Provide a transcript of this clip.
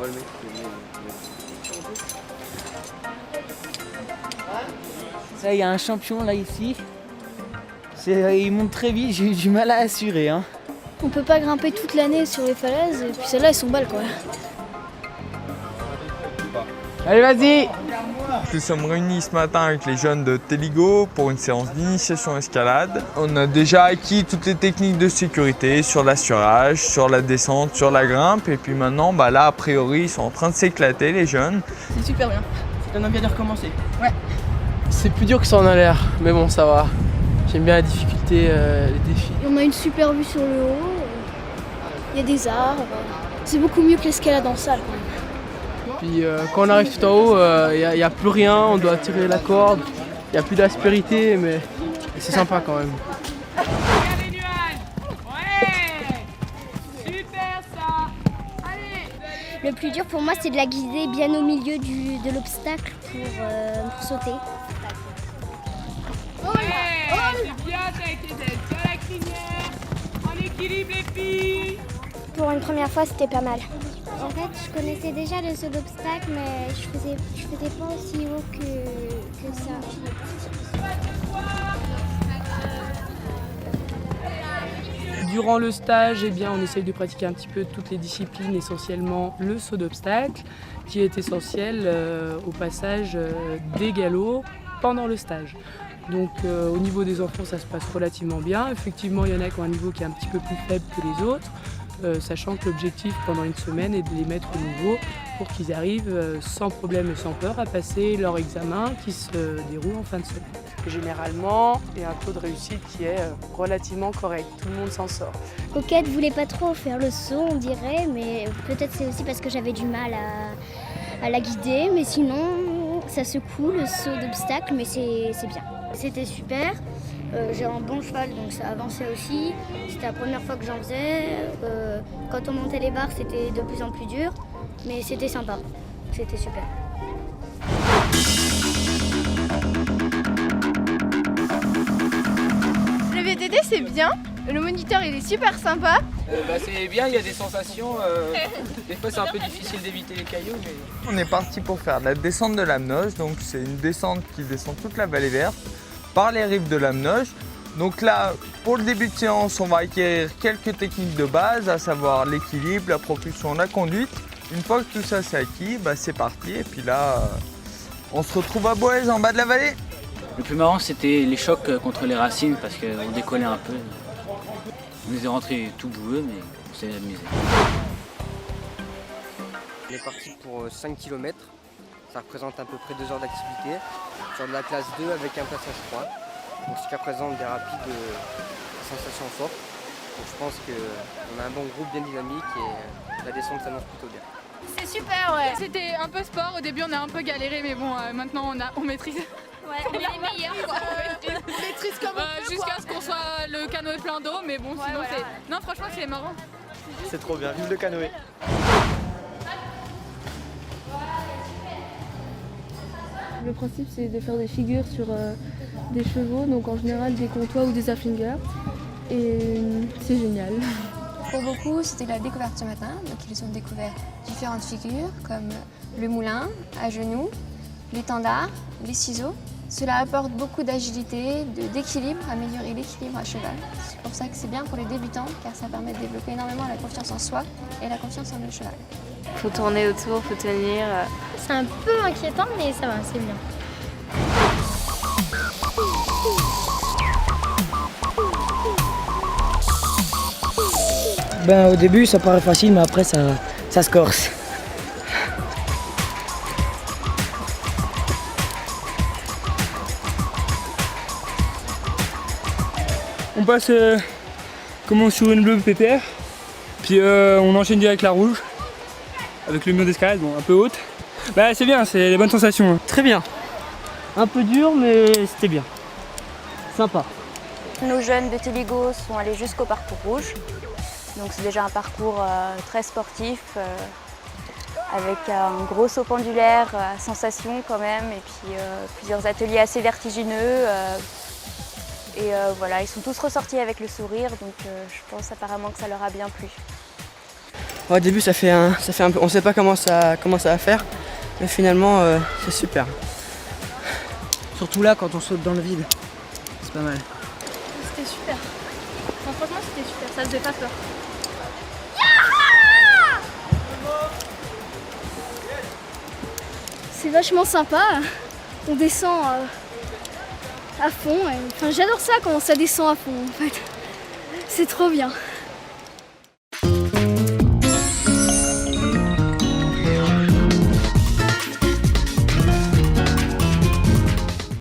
vois le mec Là, il y a un champion là ici. Il monte très vite, j'ai eu du mal à assurer. Hein. On peut pas grimper toute l'année sur les falaises et puis celles-là elles sont belles quoi. Allez vas-y. Nous sommes réunis ce matin avec les jeunes de Téligo pour une séance d'initiation escalade. On a déjà acquis toutes les techniques de sécurité sur l'assurage, sur la descente, sur la grimpe. Et puis maintenant, là, a priori, ils sont en train de s'éclater, les jeunes. C'est super bien. Ça donne envie de recommencer. Ouais. C'est plus dur que ça en a l'air, mais bon, ça va. J'aime bien la difficulté, les défis. Et on a une super vue sur le haut. Il y a des arbres. C'est beaucoup mieux que l'escalade en salle quand même. Puis quand on arrive tout en haut, il n'y a plus rien, on doit tirer la corde. Il n'y a plus d'aspérité, mais c'est sympa quand même. Regarde les nuages. Ouais. Super ça. Allez. Le plus dur pour moi, c'est de la guider bien au milieu de l'obstacle pour sauter. Ouais. C'est bien ça avec les ailes sur la crinière. En équilibre les filles. Pour une première fois, c'était pas mal. En fait, je connaissais déjà le saut d'obstacle, mais je faisais pas aussi haut que ça. Durant le stage, on essaye de pratiquer un petit peu toutes les disciplines, essentiellement le saut d'obstacle, qui est essentiel au passage des galops pendant le stage. Donc au niveau des enfants, ça se passe relativement bien. Effectivement, il y en a qui ont un niveau qui est un petit peu plus faible que les autres. Sachant que l'objectif pendant une semaine est de les mettre au niveau pour qu'ils arrivent sans problème et sans peur à passer leur examen qui se déroule en fin de semaine. Généralement, il y a un taux de réussite qui est relativement correct, tout le monde s'en sort. Coquette voulait pas trop faire le saut, on dirait, mais peut-être c'est aussi parce que j'avais du mal à la guider, mais sinon ça secoue le saut d'obstacle, mais c'est bien. C'était super. J'ai un bon cheval, donc ça avançait aussi. C'était la première fois que j'en faisais. Quand on montait les barres, c'était de plus en plus dur. Mais c'était sympa. C'était super. Le VTT, c'est bien. Le moniteur, il est super sympa. C'est bien, il y a des sensations. Des fois, c'est un peu difficile d'éviter les cailloux. Mais... On est parti pour faire la descente de l'Amnoge. Donc c'est une descente qui descend toute la vallée verte par les rives de l'Amnoge. Donc là, pour le début de séance, on va acquérir quelques techniques de base, à savoir l'équilibre, la propulsion, la conduite. Une fois que tout ça c'est acquis, c'est parti. Et puis là, on se retrouve à Boëze, en bas de la vallée. Le plus marrant, c'était les chocs contre les racines parce qu'on décollait un peu. On est rentré tout boueux, mais on s'est amusé. On est parti pour 5 km. Ça représente à peu près 2 heures d'activité. Sur de la classe 2 avec un passage 3. Donc jusqu'à présent des rapides sensations fortes. Donc je pense qu'on a un bon groupe bien dynamique et la descente s'annonce plutôt bien. C'est super, ouais. C'était un peu sport. Au début, on a un peu galéré, mais bon, maintenant, on maîtrise. Ouais, on est les meilleurs quoi. On maîtrise comme on peut, jusqu'à ce qu'on soit le canoë plein d'eau, mais bon, sinon, voilà, c'est... Non, franchement, c'est marrant. C'est trop bien, vive le canoë. Le principe, c'est de faire des figures sur des chevaux, donc en général des comtois ou des afflingers. Et c'est génial. Pour beaucoup, c'était la découverte ce matin. Donc ils ont découvert différentes figures comme le moulin à genoux, l'étendard, les ciseaux. Cela apporte beaucoup d'agilité, d'équilibre, améliorer l'équilibre à cheval. C'est pour ça que c'est bien pour les débutants car ça permet de développer énormément la confiance en soi et la confiance en le cheval. Faut tourner autour, faut tenir. C'est un peu inquiétant, mais ça va, c'est bien. Au début, ça paraît facile, mais après, ça se corse. On passe commence sur une bleue PPR, puis on enchaîne direct la rouge, avec le mur d'escalade, un peu haute. C'est bien, c'est des bonnes sensations. Très bien. Un peu dur, mais c'était bien. Sympa. Nos jeunes de Téligo sont allés jusqu'au parcours rouge. Donc c'est déjà un parcours très sportif, avec un gros saut pendulaire, sensation quand même, et puis plusieurs ateliers assez vertigineux. Voilà, ils sont tous ressortis avec le sourire, donc je pense apparemment que ça leur a bien plu. Au début, ça fait un peu, on sait pas comment ça va faire, mais finalement, c'est super. Surtout là, quand on saute dans le vide. C'est pas mal. C'était super. Enfin, franchement, c'était super. Ça faisait pas peur. C'est vachement sympa. On descend à fond. Enfin, j'adore ça quand ça descend à fond en fait. C'est trop bien.